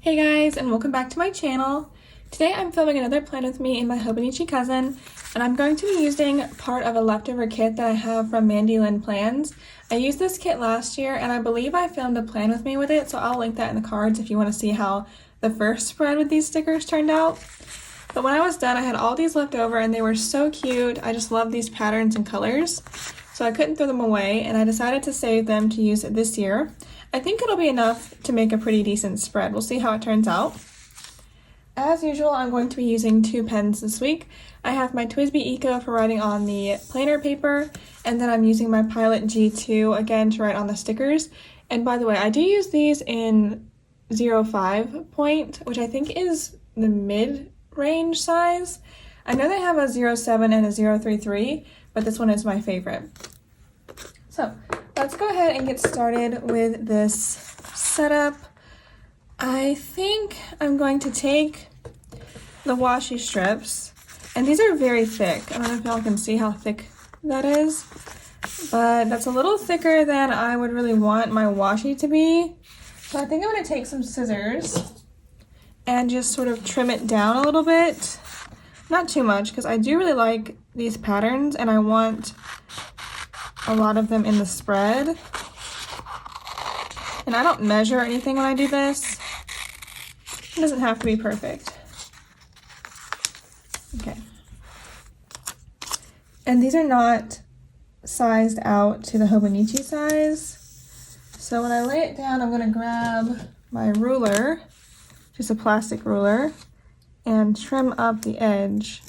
Hey guys, and welcome back to my channel. Today I'm filming another plan with me and my Hobonichi cousin, and I'm going to be using part of a leftover kit that I have from Mandy Lynn Plans. I used this kit last year, and I believe I filmed a plan with me with it, so I'll link that in the cards if you want to see how the first spread with these stickers turned out. But when I was done, I had all these left over, and they were so cute. I just love these patterns and colors, so I couldn't throw them away, and I decided to save them to use this year. I think it'll be enough to make a pretty decent spread. We'll see how it turns out. As usual, I'm going to be using 2 pens this week. I have my TWSBI Eco for writing on the planner paper, and then I'm using my Pilot G2 again to write on the stickers. And by the way, I do use these in 0.5 point, which I think is the mid-range size. I know they have a 0.7 and a 0.33, but this one is my favorite. So let's go ahead and get started with this setup. I think I'm going to take the washi strips, and these are very thick. I don't know if y'all can see how thick that is, but that's a little thicker than I would really want my washi to be. So I think I'm going to take some scissors and just sort of trim it down a little bit. Not too much, because I do really like these patterns and I want a lot of them in the spread. And I don't measure anything when I do this. It doesn't have to be perfect. Okay. And these are not sized out to the Hobonichi size. So when I lay it down, I'm going to grab my ruler, just a plastic ruler, and trim up the edge.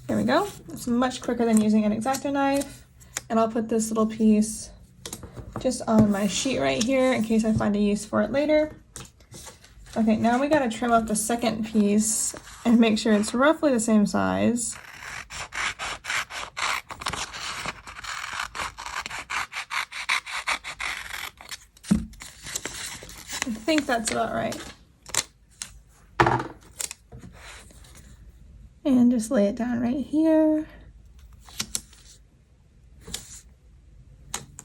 There we go. It's much quicker than using an X-Acto knife. And I'll put this little piece just on my sheet right here in case I find a use for it later. Okay, now we gotta trim up the second piece and make sure it's roughly the same size. I think that's about right. And just lay it down right here.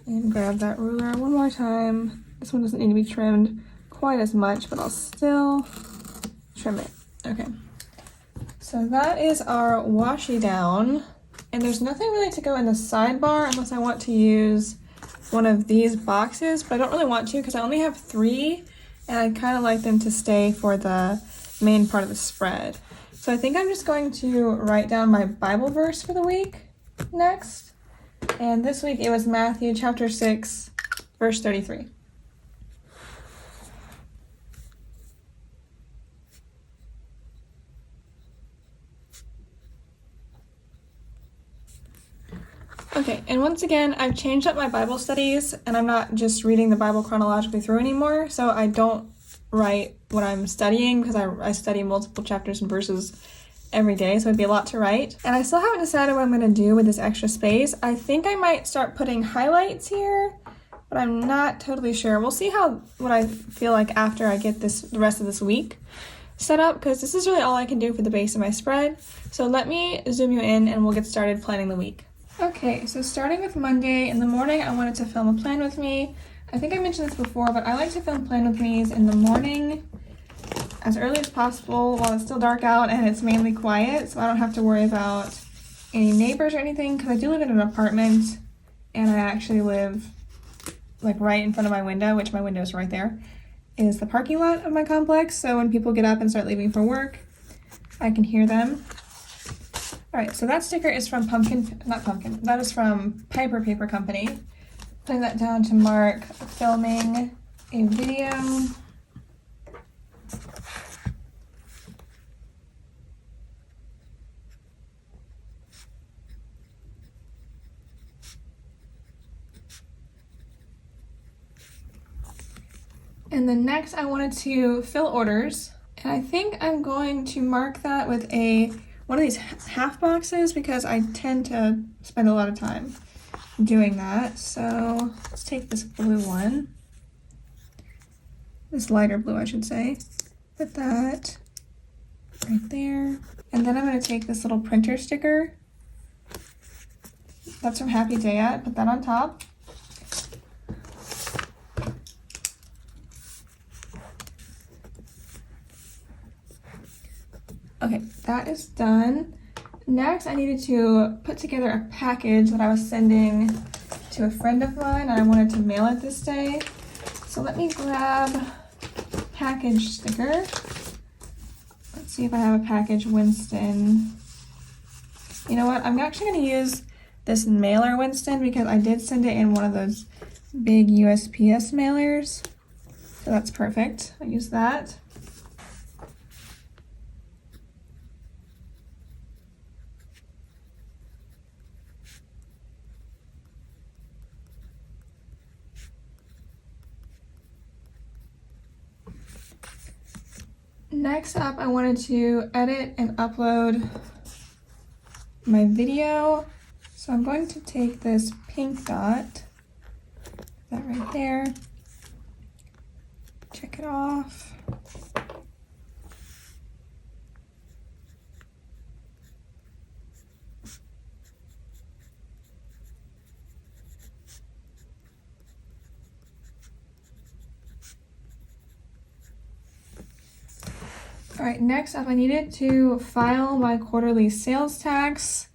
And grab that ruler one more time. This one doesn't need to be trimmed quite as much, but I'll still trim it. Okay. So that is our washi down. And there's nothing really to go in the sidebar unless I want to use one of these boxes, but I don't really want to because I only have 3 and I kind of like them to stay for the main part of the spread. So I think I'm just going to write down my Bible verse for the week next. And this week it was Matthew chapter 6, verse 33. Okay, and once again, I've changed up my Bible studies, and I'm not just reading the Bible chronologically through anymore, so I don't write what I'm studying because I study multiple chapters and verses every day, so it'd be a lot to write. And I still haven't decided what I'm going to do with this extra space. I think I might start putting highlights here, but I'm not totally sure. We'll see what I feel like after I get the rest of this week set up, because this is really all I can do for the base of my spread. So let me zoom you in and we'll get started planning the week. Okay, so starting with Monday, in the morning I wanted to film a plan with me. I think I mentioned this before, but I like to film plan with me's in the morning as early as possible while it's still dark out and it's mainly quiet, so I don't have to worry about any neighbors or anything, because I do live in an apartment and I actually live like right in front of my window, which my window is right there, is the parking lot of my complex, so when people get up and start leaving for work, I can hear them. Alright, so that sticker is from that is from Piper Paper Company. Putting that down to mark filming a video. And then next I wanted to fill orders, and I think I'm going to mark that with one of these half boxes because I tend to spend a lot of time doing that. So let's take this blue one, this lighter blue I should say, put that right there. And then I'm going to take this little printer sticker that's from Happy Day At, put that on top. Okay, that is done. Next, I needed to put together a package that I was sending to a friend of mine, and I wanted to mail it this day. So let me grab package sticker. Let's see if I have a package Winston. You know what? I'm actually going to use this mailer Winston because I did send it in one of those big USPS mailers. So that's perfect. I'll use that. Next up, I wanted to edit and upload my video. So I'm going to take this pink dot, that right there, check it off. All right, next up I needed to file my quarterly sales tax.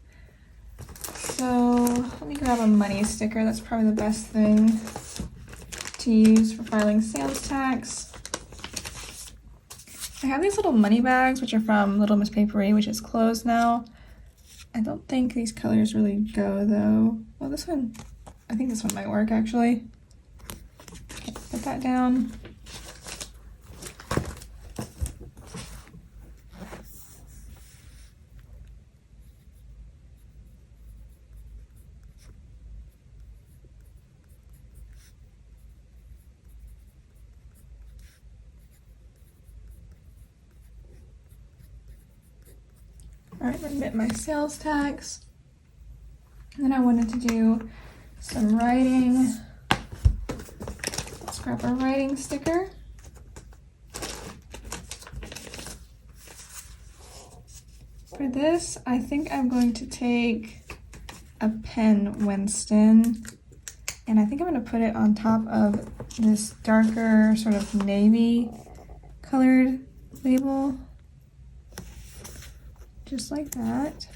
So let me grab a money sticker. That's probably the best thing to use for filing sales tax. I have these little money bags, which are from Little Miss Papery, which is closed now. I don't think these colors really go though. Well, this one, I think this one might work actually. Okay, put that down. All right, remit my sales tax. And then I wanted to do some writing. Let's grab a writing sticker. For this, I think I'm going to take a pen Winston, and I think I'm going to put it on top of this darker sort of navy colored label. Just like that.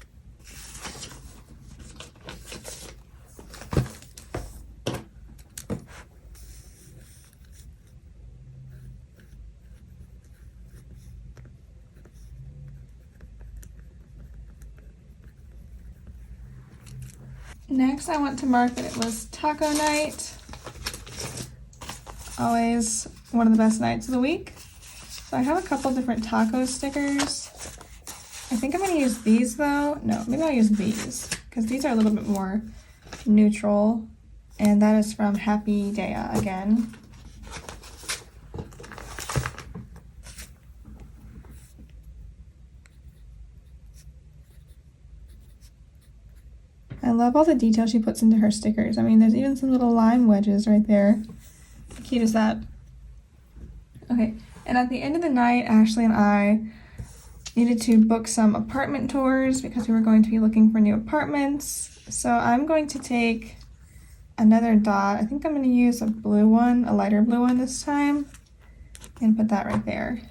Next, I want to mark that it was taco night. Always one of the best nights of the week. So I have a couple different taco stickers. I think I'm going to use these though. No, maybe I'll use these because these are a little bit more neutral. And that is from Happy Daya again. I love all the detail she puts into her stickers. I mean, there's even some little lime wedges right there. How cute is that? Okay, and at the end of the night, Ashley and I needed to book some apartment tours because we were going to be looking for new apartments. So I'm going to take another dot. I think I'm going to use a blue one, a lighter blue one this time, and put that right there.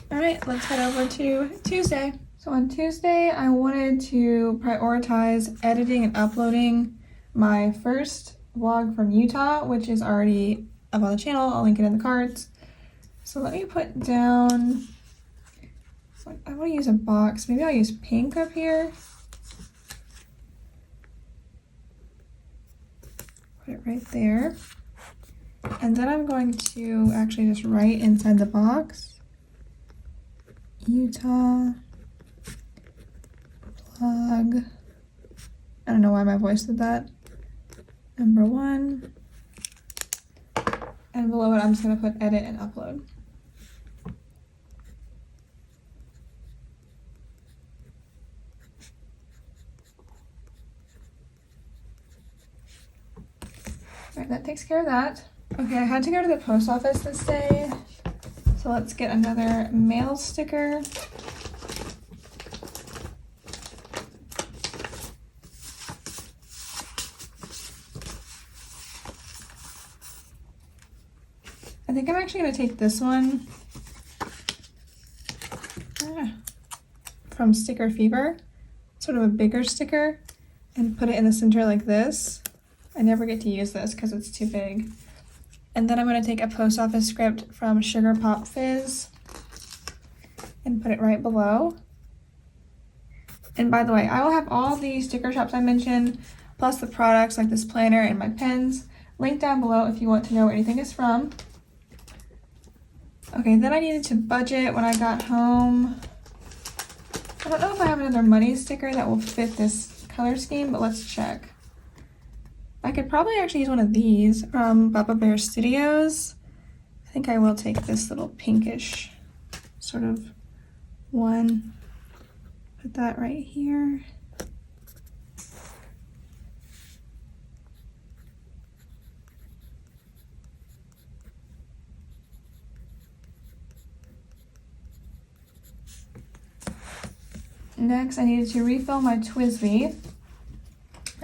All right, let's head over to Tuesday. So on Tuesday, I wanted to prioritize editing and uploading my first vlog from Utah, which is already up on the channel. I'll link it in the cards. So let me put down, I want to use a box. Maybe I'll use pink up here. Put it right there. And then I'm going to actually just write inside the box. Utah plug. I don't know why my voice did that. Number 1. And below it, I'm just going to put edit and upload. All right, that takes care of that. Okay, I had to go to the post office this day, so let's get another mail sticker. I think I'm actually going to take this one from Sticker Fever, sort of a bigger sticker, and put it in the center like this. I never get to use this because it's too big. And then I'm going to take a post office script from Sugar Pop Fizz and put it right below. And by the way, I will have all the sticker shops I mentioned, plus the products like this planner and my pens, linked down below if you want to know where anything is from. Okay, then I needed to budget when I got home. I don't know if I have another money sticker that will fit this color scheme, but let's check. I could probably actually use one of these from Bubba Bear Studios. I think I will take this little pinkish sort of one. Put that right here. Next, I needed to refill my TWSBI.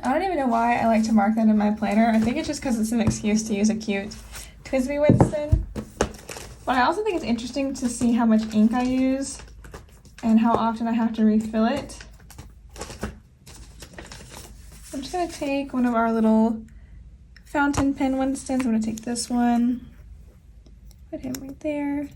I don't even know why I like to mark that in my planner. I think it's just because it's an excuse to use a cute TWSBI Winston. But I also think it's interesting to see how much ink I use and how often I have to refill it. I'm just going to take one of our little fountain pen Winstons. I'm going to take this one, put him right there.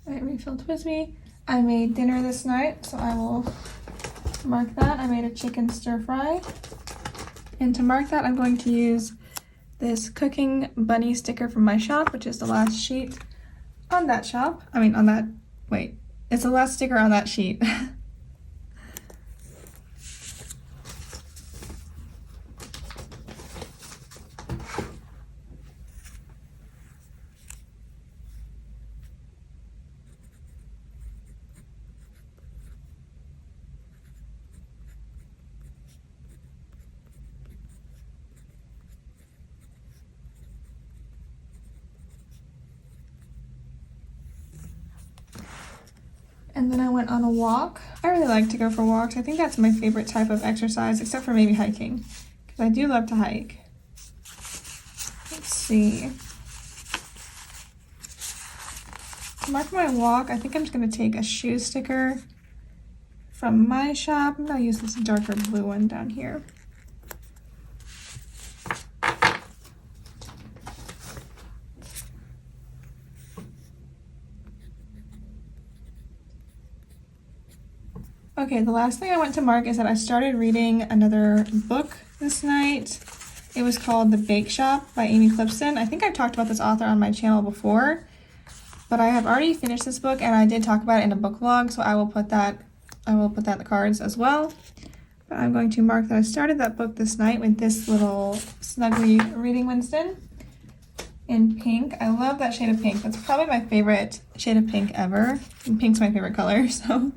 I refilled TWSBI. I made dinner this night, so I will mark that. I made a chicken stir fry. And to mark that, I'm going to use this cooking bunny sticker from my shop, which is the last sheet on that shop. It's the last sticker on that sheet. And then I went on a walk. I really like to go for walks. I think that's my favorite type of exercise, except for maybe hiking, because I do love to hike. Let's see. To mark my walk, I think I'm just going to take a shoe sticker from my shop. I'm going to use this darker blue one down here. Okay, the last thing I want to mark is that I started reading another book this night. It was called The Bake Shop by Amy Clipson. I think I've talked about this author on my channel before, but I have already finished this book and I did talk about it in a book vlog, so I will put that in the cards as well. But I'm going to mark that I started that book this night with this little Snuggly Reading Winston in pink. I love that shade of pink. That's probably my favorite shade of pink ever. And pink's my favorite color, so.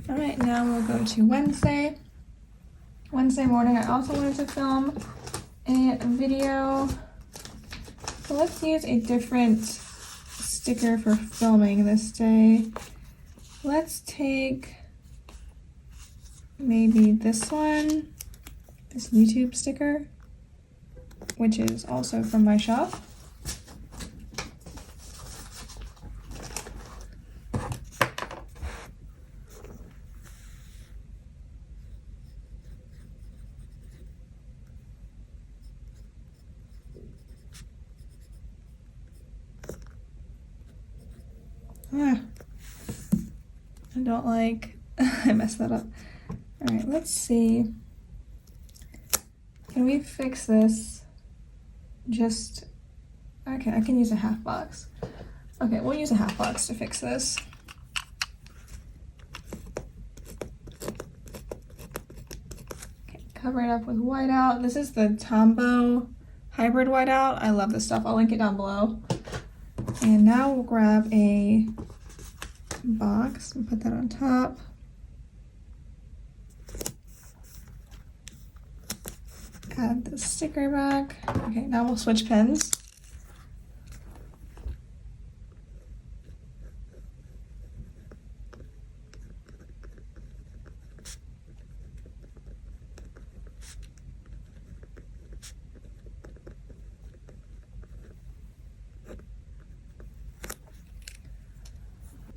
All right, now we'll go to Wednesday. Wednesday morning, I also wanted to film a video. So let's use a different sticker for filming this day. Let's take maybe this one, this YouTube sticker, which is also from my shop. I don't like, I messed that up. All right, let's see. can we fix this? Okay, I can use a half box. Okay, we'll use a half box to fix this. Okay, cover it up with whiteout. This is the Tombow hybrid whiteout. I love this stuff. I'll link it down below. And now we'll grab a box and put that on top. Add the sticker back. Okay, now we'll switch pens.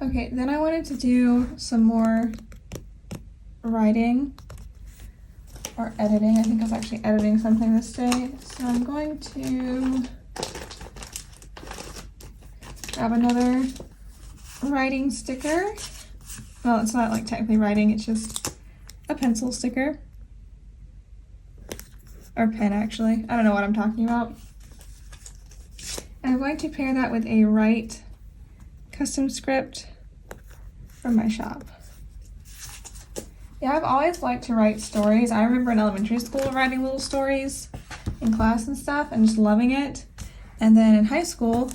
Okay, then I wanted to do some more writing or editing. I think I was actually editing something this day. So I'm going to grab another writing sticker. Well, it's not like technically writing, it's just a pencil sticker. Or pen, actually. I don't know what I'm talking about. And I'm going to pair that with a Write custom script from my shop. Yeah, I've always liked to write stories. I remember in elementary school writing little stories in class and stuff and just loving it. And then in high school,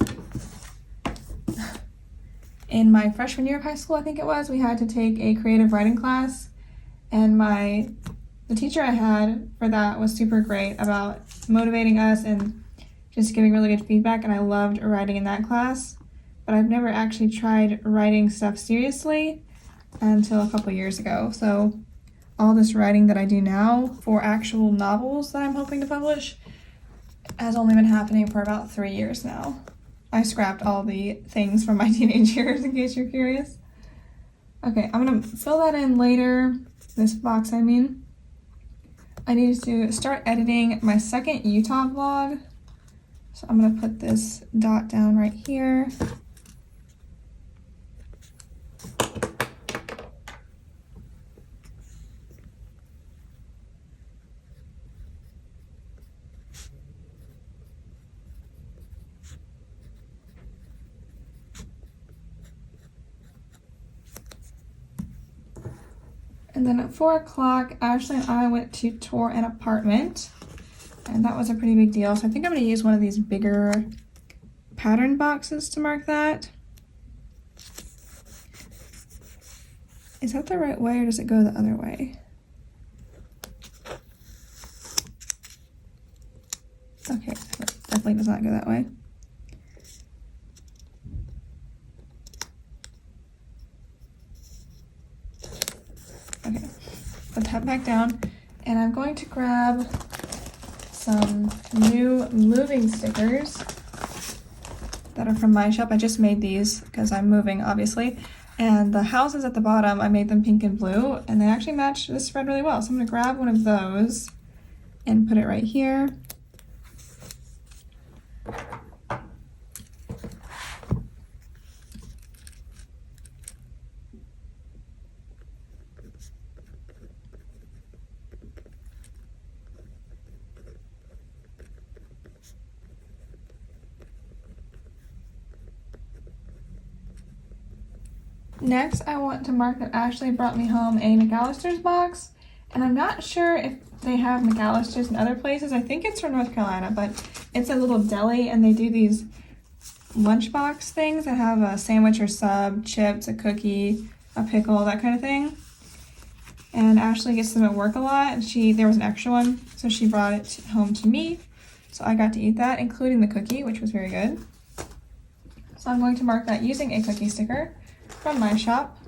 in my freshman year of high school, I think it was, we had to take a creative writing class, and the teacher I had for that was super great about motivating us and just giving really good feedback, and I loved writing in that class. But I've never actually tried writing stuff seriously until a couple years ago. So all this writing that I do now for actual novels that I'm hoping to publish has only been happening for about 3 years now. I scrapped all the things from my teenage years in case you're curious. Okay, I'm gonna fill that in later, this box I mean. I need to start editing my second Utah vlog. So I'm gonna put this dot down right here. And then at 4 o'clock, Ashley and I went to tour an apartment, and that was a pretty big deal. So I think I'm gonna use one of these bigger pattern boxes to mark that. Is that the right way, or does it go the other way? Okay, definitely does not go that way. Okay, put that back down, and I'm going to grab some new moving stickers that are from my shop. I just made these because I'm moving, obviously, and the houses at the bottom, I made them pink and blue, and they actually match this spread really well. So I'm going to grab one of those and put it right here. Next, I want to mark that Ashley brought me home a McAllister's box, and I'm not sure if they have McAllister's in other places. I think it's from North Carolina, but it's a little deli, and they do these lunchbox things that have a sandwich or sub, chips, a cookie, a pickle, that kind of thing. And Ashley gets them at work a lot, and there was an extra one, so she brought it home to me. So I got to eat that, including the cookie, which was very good. So I'm going to mark that using a cookie sticker from my shop.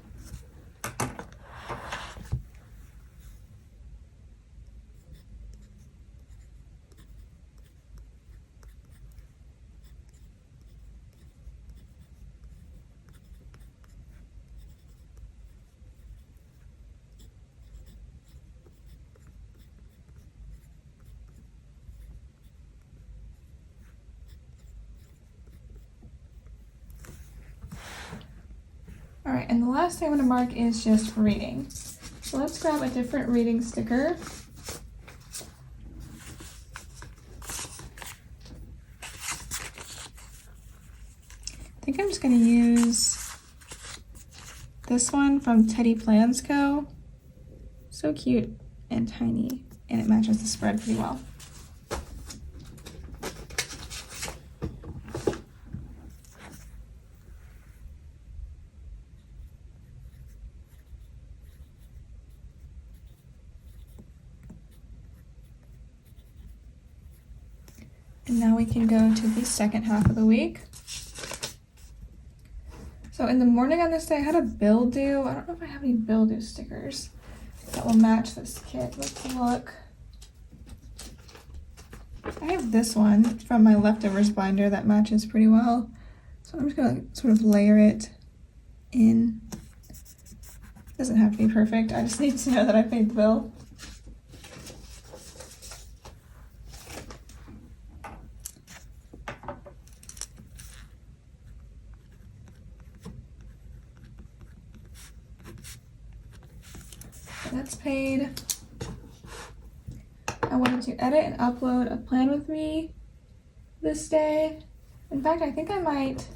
All right, and the last thing I'm gonna mark is just reading. So let's grab a different reading sticker. think I'm just gonna use this one from Teddy Plans Co. So cute and tiny, and it matches the spread pretty well. And now we can go to the second half of the week. So in the morning on this day, I had a bill due. I don't know if I have any bill due stickers that will match this kit. Let's look. I have this one from my leftovers binder that matches pretty well. So I'm just gonna sort of layer it in. It doesn't have to be perfect. I just need to know that I paid the bill. That's paid. I wanted to edit and upload a plan with me this day. In fact, I think I might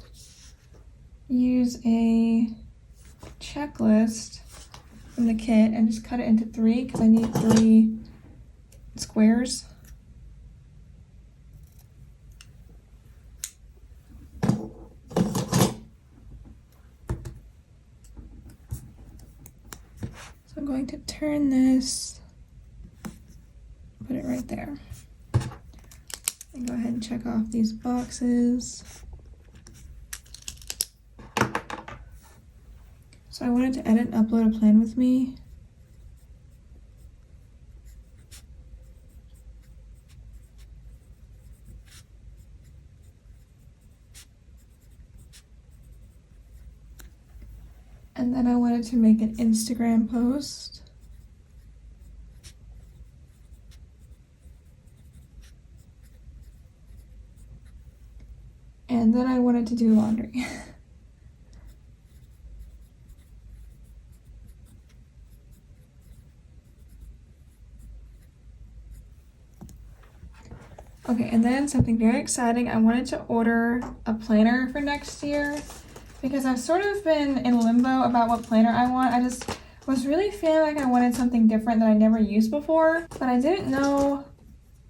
use a checklist from the kit and just cut it into 3 because I need 3 squares. So I'm going to turn this, put it right there, and go ahead and check off these boxes. So I wanted to edit and upload a plan with me. And then I wanted to make an Instagram post. And then I wanted to do laundry. Okay, and then something very exciting. I wanted to order a planner for next year because I've sort of been in limbo about what planner I want. I just was really feeling like I wanted something different that I never used before, but I didn't know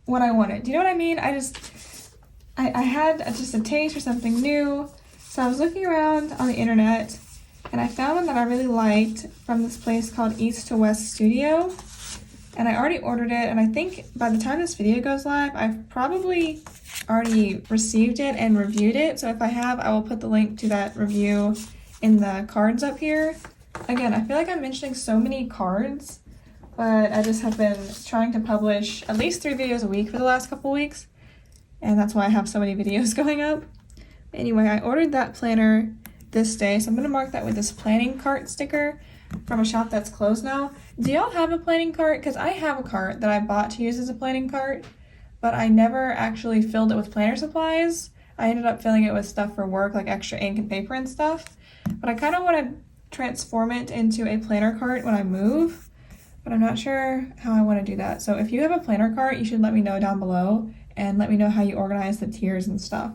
what I wanted. Do you know what I mean? I had just a taste for something new. So I was looking around on the internet and I found one that I really liked from this place called East to West Studio. And I already ordered it, and I think by the time this video goes live, I've probably already received it and reviewed it. So if I have, I will put the link to that review in the cards up here. Again, I feel like I'm mentioning so many cards, but I just have been trying to publish at least 3 videos a week for the last couple weeks, and that's why I have so many videos going up. Anyway, I ordered that planner this day, so I'm going to mark that with this planning cart sticker from a shop that's closed now. Do y'all have a planning cart? Because I have a cart that I bought to use as a planning cart, but I never actually filled it with planner supplies. I ended up filling it with stuff for work, like extra ink and paper and stuff. But I kind of want to transform it into a planner cart when I move, but I'm not sure how I want to do that. So if you have a planner cart, you should let me know down below and let me know how you organize the tiers and stuff.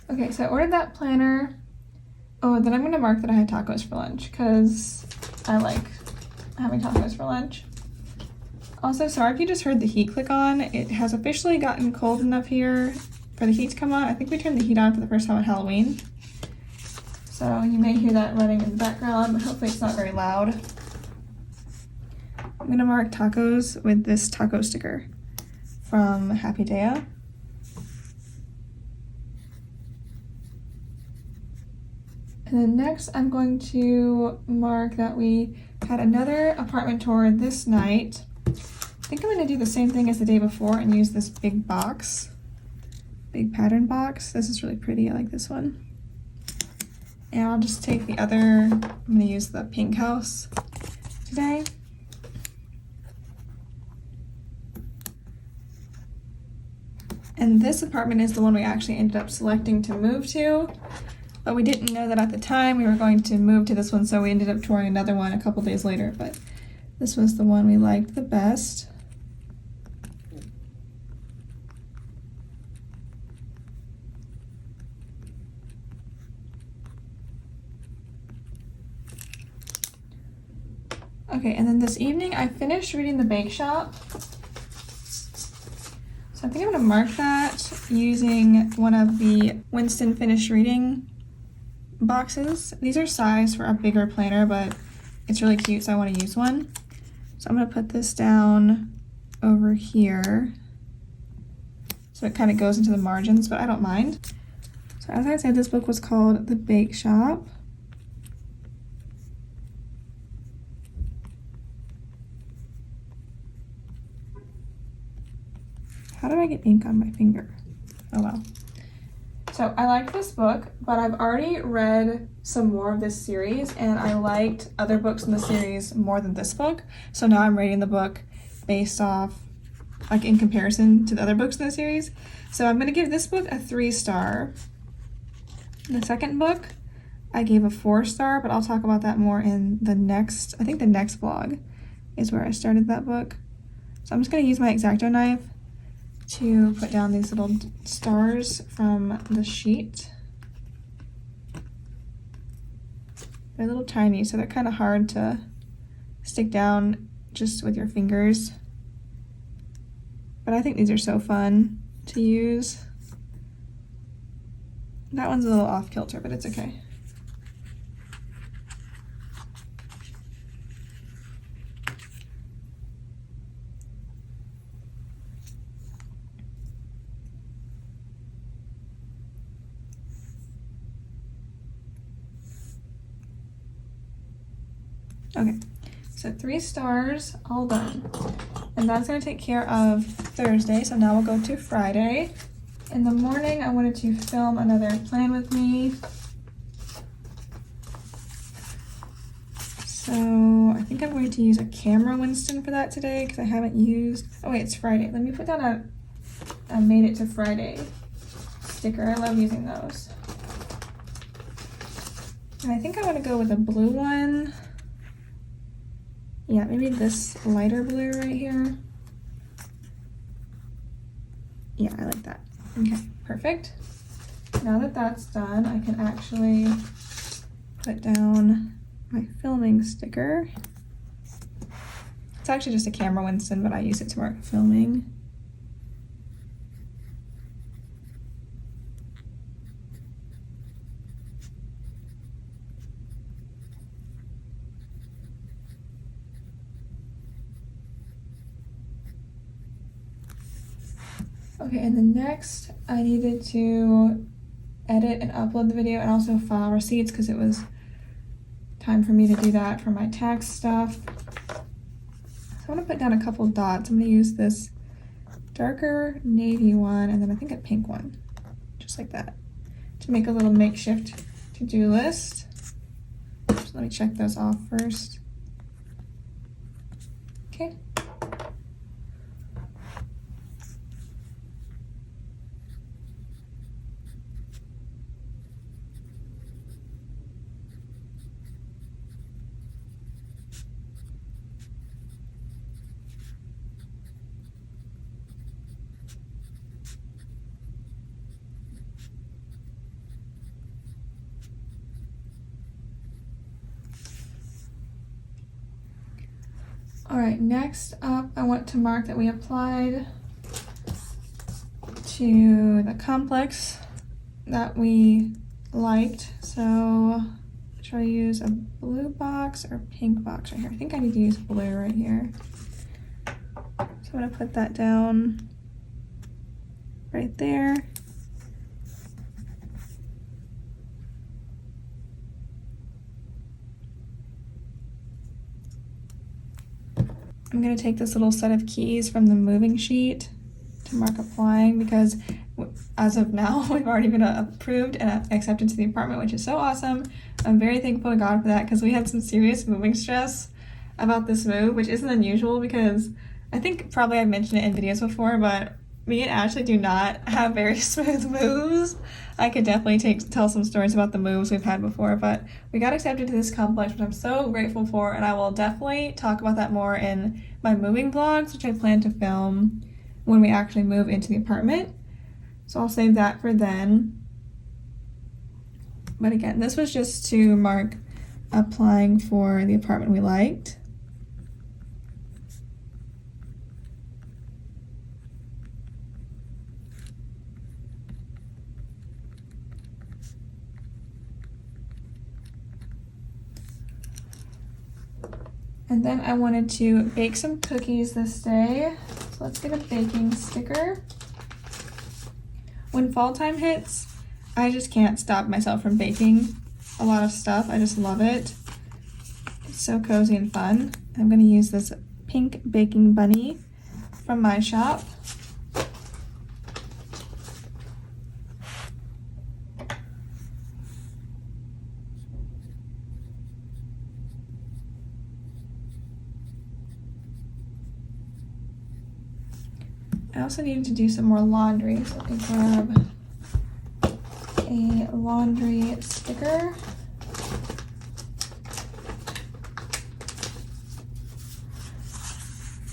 Okay, so I ordered that planner. Oh, then I'm going to mark that I had tacos for lunch because I like having tacos for lunch. Also, sorry if you just heard the heat click on. It has officially gotten cold enough here for the heat to come on. I think we turned the heat on for the first time on Halloween. So you may hear that running in the background, but hopefully it's not very loud. I'm going to mark tacos with this taco sticker from Happy Daya. And then next I'm going to mark that we had another apartment tour this night. I think I'm going to do the same thing as the day before and use this big box, big pattern box. This is really pretty, I like this one. And I'll just take the other, I'm going to use the pink house today. And this apartment is the one we actually ended up selecting to move to, but we didn't know that at the time we were going to move to this one, so we ended up touring another one a couple days later, but this was the one we liked the best. Okay, and then this evening I finished reading The Bake Shop. So I think I'm gonna mark that using one of the Winston Finished Reading boxes. These are sized for a bigger planner, but it's really cute, so I want to use one. So I'm gonna put this down over here so it kind of goes into the margins, but I don't mind. So as I said, this book was called The Bake Shop. How did I get ink on my finger? Oh well. So I like this book, but I've already read some more of this series and I liked other books in the series more than this book. So now I'm rating the book based off, like in comparison to the other books in the series. So I'm gonna give this book a 3-star. The second book, I gave a 4-star, but I'll talk about that more in the next, I think the next vlog is where I started that book. So I'm just gonna use my X-Acto knife to put down these little stars from the sheet. They're a little tiny, so they're kind of hard to stick down just with your fingers. But I think these are so fun to use. That one's a little off kilter, but it's okay. Okay, so 3 stars, all done. And that's gonna take care of Thursday, so now we'll go to Friday. In the morning, I wanted to film another plan with me. So I think I'm going to use a camera Winston for that today because I haven't used, oh wait, it's Friday. Let me put down a made it to Friday sticker. I love using those. And I think I want to go with a blue one. Yeah, maybe this lighter blue right here. Yeah, I like that. Okay, perfect. Now that that's done, I can actually put down my filming sticker. It's actually just a camera Winston, but I use it to mark filming. Okay, and then next I needed to edit and upload the video and also file receipts because it was time for me to do that for my tax stuff. So I'm gonna put down a couple dots. I'm gonna use this darker navy one and then I think a pink one, just like that, to make a little makeshift to-do list. So let me check those off first. Okay. All right, next up, I want to mark that we applied to the complex that we liked. So try to use a blue box or pink box right here. I think I need to use blue right here. So I'm gonna put that down right there. I'm going to take this little set of keys from the moving sheet to mark applying because as of now, we've already been approved and accepted to the apartment, which is so awesome. I'm very thankful to God for that because we had some serious moving stress about this move, which isn't unusual because I think probably I've mentioned it in videos before, but me and Ashley do not have very smooth moves. I could definitely tell some stories about the moves we've had before, but we got accepted to this complex, which I'm so grateful for, and I will definitely talk about that more in my moving vlogs, which I plan to film when we actually move into the apartment. So I'll save that for then. But again, this was just to mark applying for the apartment we liked. And then I wanted to bake some cookies this day. So let's get a baking sticker. When fall time hits, I just can't stop myself from baking a lot of stuff. I just love it. It's so cozy and fun. I'm gonna use this pink baking bunny from my shop. I also needed to do some more laundry, so I can grab a laundry sticker.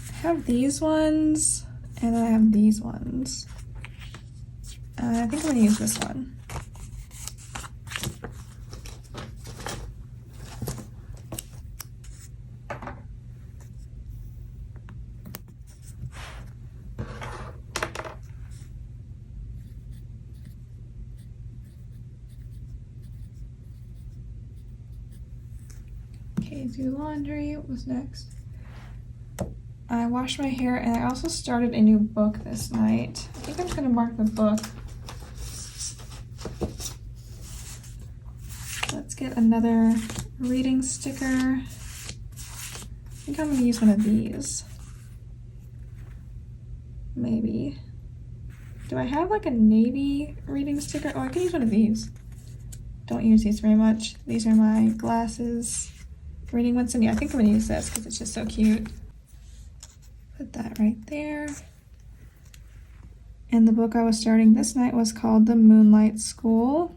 I have these ones, and then I have these ones. I think I'm gonna use this one. Okay, do laundry. What was next? I washed my hair, and I also started a new book this night. I think I'm just gonna mark the book. Let's get another reading sticker. I think I'm gonna use one of these. Maybe. Do I have like a navy reading sticker? Oh, I can use one of these. Don't use these very much. These are my glasses. Reading Winston. Yeah, I think I'm gonna use this because it's just so cute. Put that right there. And the book I was starting this night was called The Moonlight School.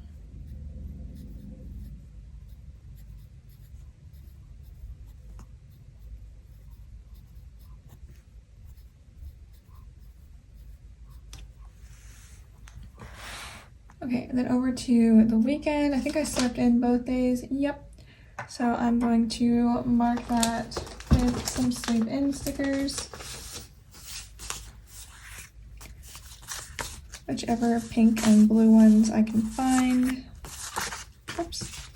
Okay, and then over to the weekend. I think I slept in both days. Yep. So I'm going to mark that with some sleep in stickers. Whichever pink and blue ones I can find. Oops.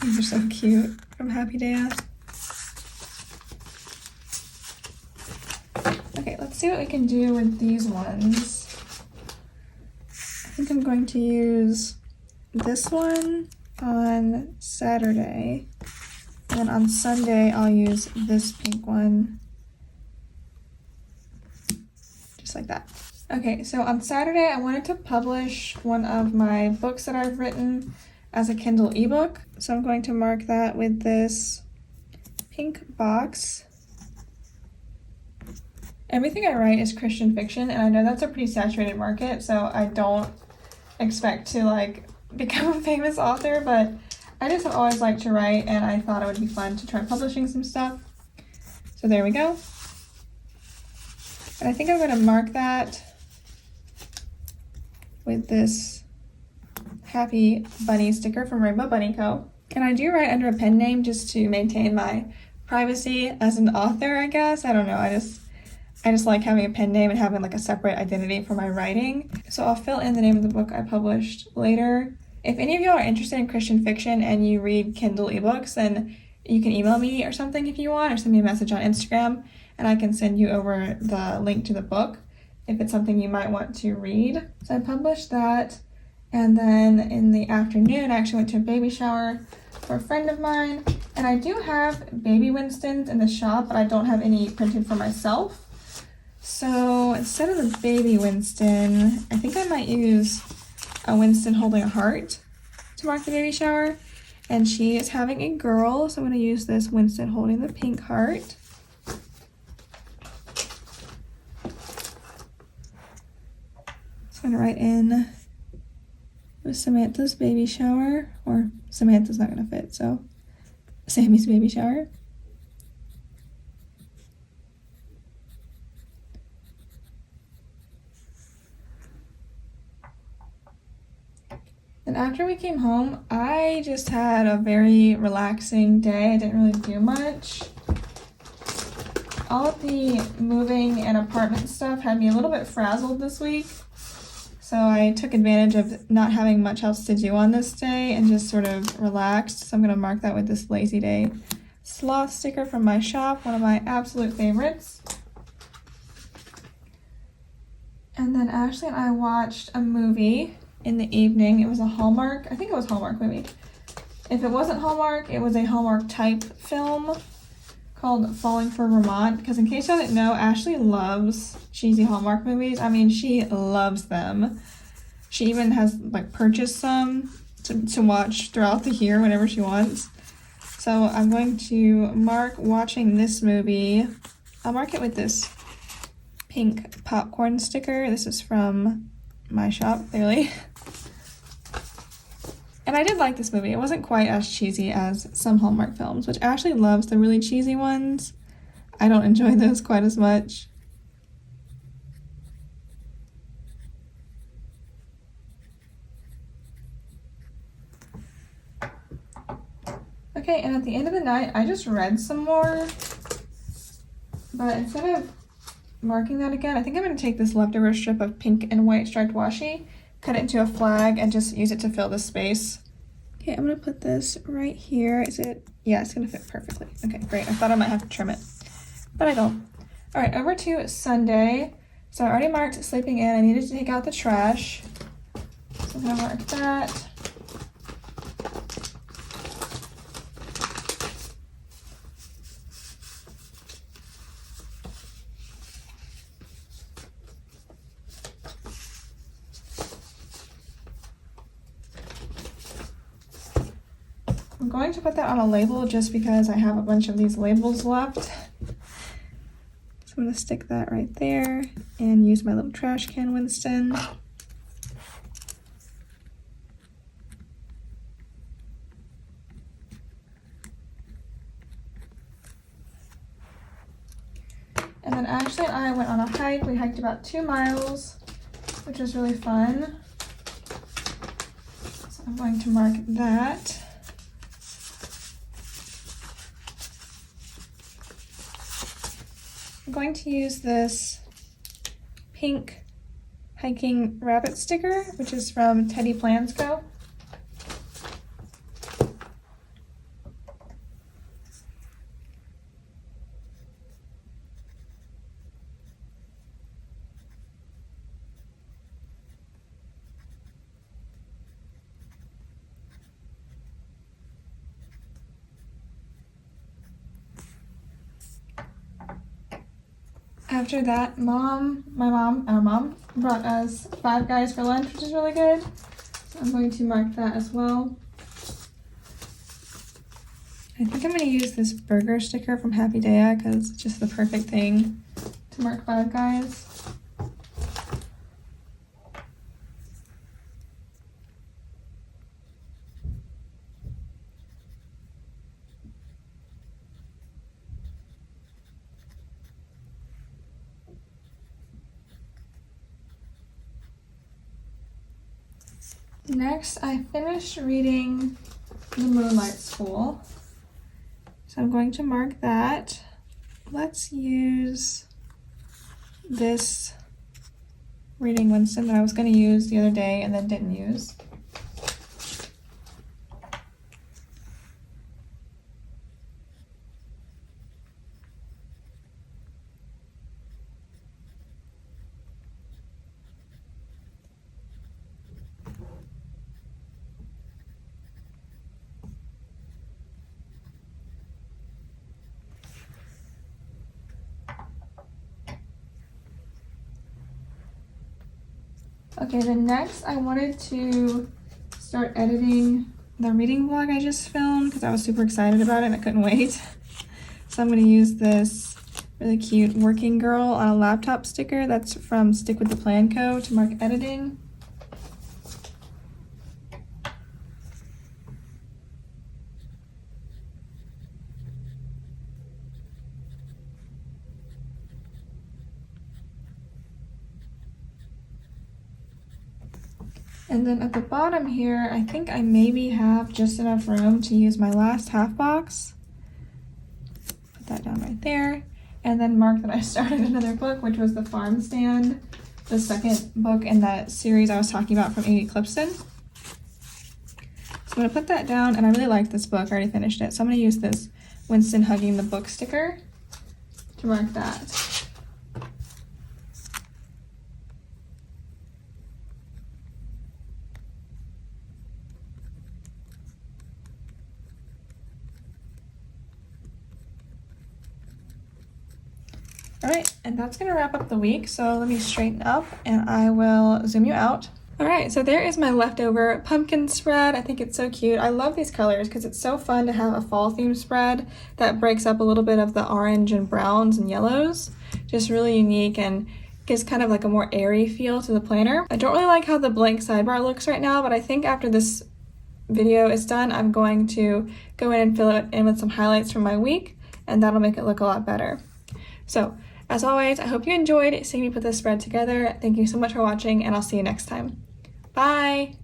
These are so cute from Happy Days. Okay, let's see what we can do with these ones. I think I'm going to use this one on Saturday, and then on Sunday I'll use this pink one, just like that. Okay, so on Saturday I wanted to publish one of my books that I've written as a Kindle ebook, so I'm going to mark that with this pink box. Everything I write is Christian fiction, and I know that's a pretty saturated market, so I don't expect to like become a famous author, but I just have always liked to write, and I thought it would be fun to try publishing some stuff. So there we go. And I think I'm going to mark that with this Happy Bunny sticker from Rainbow Bunny Co. And I do write under a pen name just to maintain my privacy as an author, I guess. I don't know, I just like having a pen name and having like a separate identity for my writing. So I'll fill in the name of the book I published later. If any of you are interested in Christian fiction and you read Kindle ebooks, then you can email me or something if you want, or send me a message on Instagram, and I can send you over the link to the book if it's something you might want to read. So I published that, and then in the afternoon I actually went to a baby shower for a friend of mine, and I do have baby Winstons in the shop, but I don't have any printed for myself. So instead of the baby Winston, I think I might use a Winston holding a heart to mark the baby shower. And she is having a girl, so I'm going to use this Winston holding the pink heart. I'm gonna write in with Samantha's baby shower, or Samantha's not gonna fit, so Sammy's baby shower. And after we came home, I just had a very relaxing day. I didn't really do much. All of the moving and apartment stuff had me a little bit frazzled this week. So I took advantage of not having much else to do on this day and just sort of relaxed. So I'm gonna mark that with this Lazy Day sloth sticker from my shop, one of my absolute favorites. And then Ashley and I watched a movie in the evening. It was a Hallmark, I think it was a Hallmark movie. If it wasn't Hallmark, it was a Hallmark type film called Falling for Vermont, because in case y'all didn't know, Ashley loves cheesy Hallmark movies. I mean, she loves them. She even has like purchased some to watch throughout the year whenever she wants. So I'm going to mark watching this movie. I'll mark it with this pink popcorn sticker. This is from my shop, clearly. And I did like this movie. It wasn't quite as cheesy as some Hallmark films, which Ashley loves the really cheesy ones. I don't enjoy those quite as much. Okay, and at the end of the night, I just read some more. But instead of marking that again, I think I'm going to take this leftover strip of pink and white striped washi, cut it into a flag, and just use it to fill the space. Okay, I'm going to put this right here. Is it? Yeah, it's going to fit perfectly. Okay, great. I thought I might have to trim it, but I don't. All right, over to Sunday. So I already marked sleeping in. I needed to take out the trash. So I'm going to mark that. I'm going to put that on a label just because I have a bunch of these labels left. So I'm going to stick that right there and use my little trash can Winston. And then Ashley and I went on a hike. We hiked about 2 miles, which was really fun. So I'm going to mark that. I'm going to use this pink hiking rabbit sticker, which is from Teddy Plans Co. After that, our mom brought us Five Guys for lunch, which is really good. So I'm going to mark that as well. I think I'm going to use this burger sticker from Happy Day because it's just the perfect thing to mark Five Guys. Next, I finished reading The Moonlight School. So I'm going to mark that. Let's use this reading Winston that I was going to use the other day and then didn't use. Okay, then next I wanted to start editing the reading vlog I just filmed because I was super excited about it and I couldn't wait. So I'm going to use this really cute working girl on a laptop sticker. That's from Stick with the Plan Co. to mark editing. And then at the bottom here, I think I maybe have just enough room to use my last half box. Put that down right there. And then mark that I started another book, which was The Farm Stand, the second book in that series I was talking about from Amy Clipson. So I'm gonna put that down, and I really like this book. I already finished it. So I'm gonna use this Winston hugging the book sticker to mark that. All right, and that's gonna wrap up the week. So let me straighten up and I will zoom you out. All right, so there is my leftover pumpkin spread. I think it's so cute. I love these colors because it's so fun to have a fall themed spread that breaks up a little bit of the orange and browns and yellows. Just really unique and gives kind of like a more airy feel to the planner. I don't really like how the blank sidebar looks right now, but I think after this video is done, I'm going to go in and fill it in with some highlights from my week, and that'll make it look a lot better. So, as always, I hope you enjoyed seeing me put this spread together. Thank you so much for watching, and I'll see you next time. Bye!